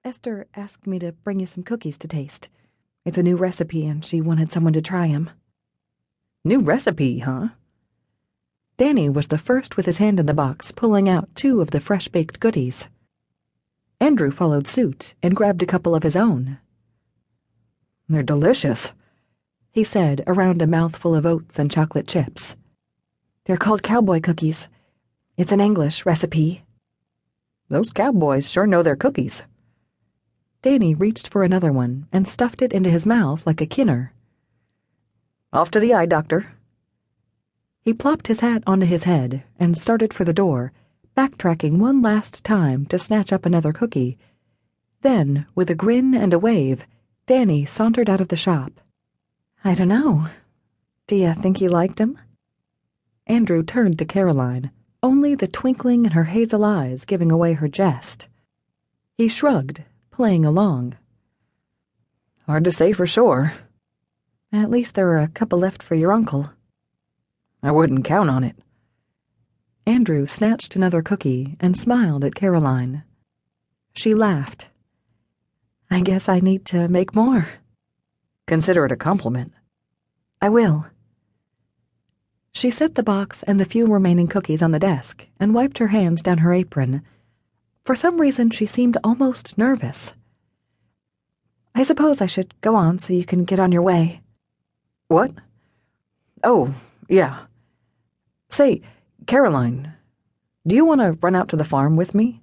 Esther asked me to bring you some cookies to taste. It's a new recipe, and she wanted someone to try 'em. New recipe, huh? Danny was the first with his hand in the box, pulling out 2 of the fresh-baked goodies. Andrew followed suit and grabbed a couple of his own. They're delicious, he said around a mouthful of oats and chocolate chips. They're called cowboy cookies. It's an English recipe. Those cowboys sure know their cookies. Danny reached for another one and stuffed it into his mouth like a kinner. Off to the eye doctor. He plopped his hat onto his head and started for the door, backtracking one last time to snatch up another cookie. Then, with a grin and a wave, Danny sauntered out of the shop. I don't know. Do you think you liked him? Andrew turned to Caroline, only the twinkling in her hazel eyes giving away her jest. He shrugged, playing along. Hard to say for sure. At least there are a couple left for your uncle. I wouldn't count on it. Andrew snatched another cookie and smiled at Caroline. She laughed. I guess I need to make more. Consider it a compliment. I will. She set the box and the few remaining cookies on the desk and wiped her hands down her apron. For some reason, she seemed almost nervous. I suppose I should go on so you can get on your way. What? Oh, yeah. Say, Caroline, do you want to run out to the farm with me?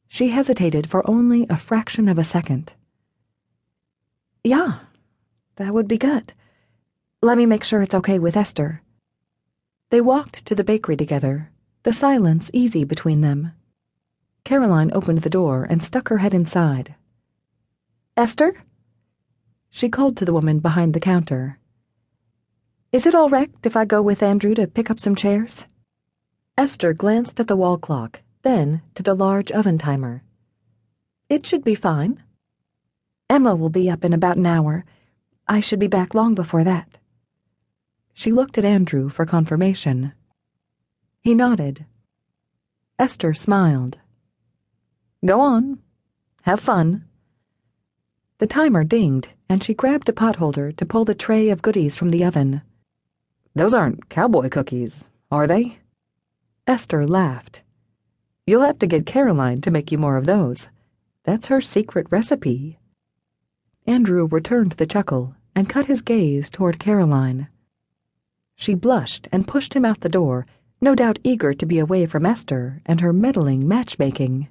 She hesitated for only a fraction of a second. Yeah, that would be good. Let me make sure it's okay with Esther. They walked to the bakery together, the silence easy between them. Caroline opened the door and stuck her head inside. Esther? She called to the woman behind the counter. Is it all right if I go with Andrew to pick up some chairs? Esther glanced at the wall clock, then to the large oven timer. It should be fine. Emma will be up in about an hour. I should be back long before that. She looked at Andrew for confirmation. He nodded. Esther smiled. Go on. Have fun. The timer dinged, and she grabbed a potholder to pull the tray of goodies from the oven. Those aren't cowboy cookies, are they? Esther laughed. You'll have to get Caroline to make you more of those. That's her secret recipe. Andrew returned the chuckle and cut his gaze toward Caroline. She blushed and pushed him out the door, no doubt eager to be away from Esther and her meddling matchmaking.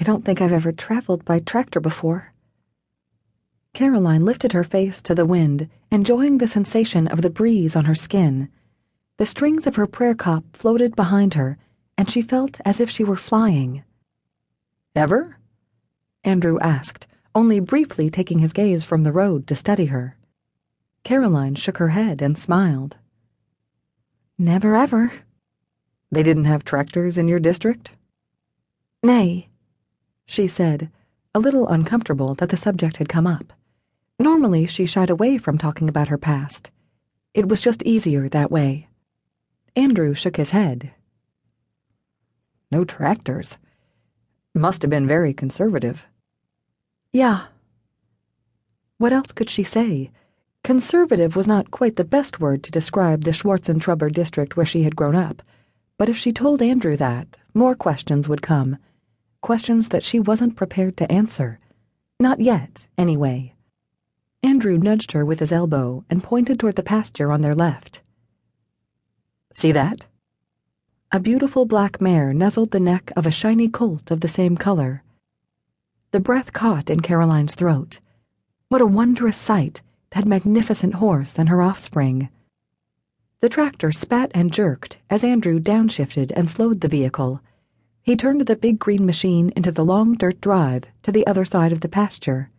I don't think I've ever traveled by tractor before. Caroline lifted her face to the wind, enjoying the sensation of the breeze on her skin. The strings of her prayer cup floated behind her, and she felt as if she were flying. Ever? Andrew asked, only briefly taking his gaze from the road to study her. Caroline shook her head and smiled. Never ever. They didn't have tractors in your district? Nay, she said, a little uncomfortable that the subject had come up. Normally she shied away from talking about her past. It was just easier that way. Andrew shook his head. No tractors. Must have been very conservative. Yeah. What else could she say? Conservative was not quite the best word to describe the Schwarzentrubber district where she had grown up, but if she told Andrew that, more questions would come. Questions that she wasn't prepared to answer. Not yet, anyway. Andrew nudged her with his elbow and pointed toward the pasture on their left. See that? A beautiful black mare nuzzled the neck of a shiny colt of the same color. The breath caught in Caroline's throat. What a wondrous sight, that magnificent horse and her offspring. The tractor spat and jerked as Andrew downshifted and slowed the vehicle. He turned the big green machine into the long dirt drive to the other side of the pasture.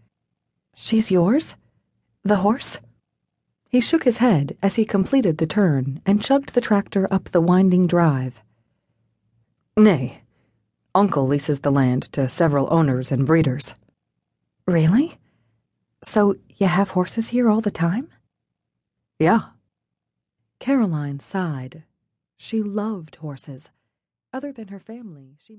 She's yours? The horse? He shook his head as he completed the turn and chugged the tractor up the winding drive. Nay. Uncle leases the land to several owners and breeders. Really? So you have horses here all the time? Yeah. Caroline sighed. She loved horses. Other than her family, she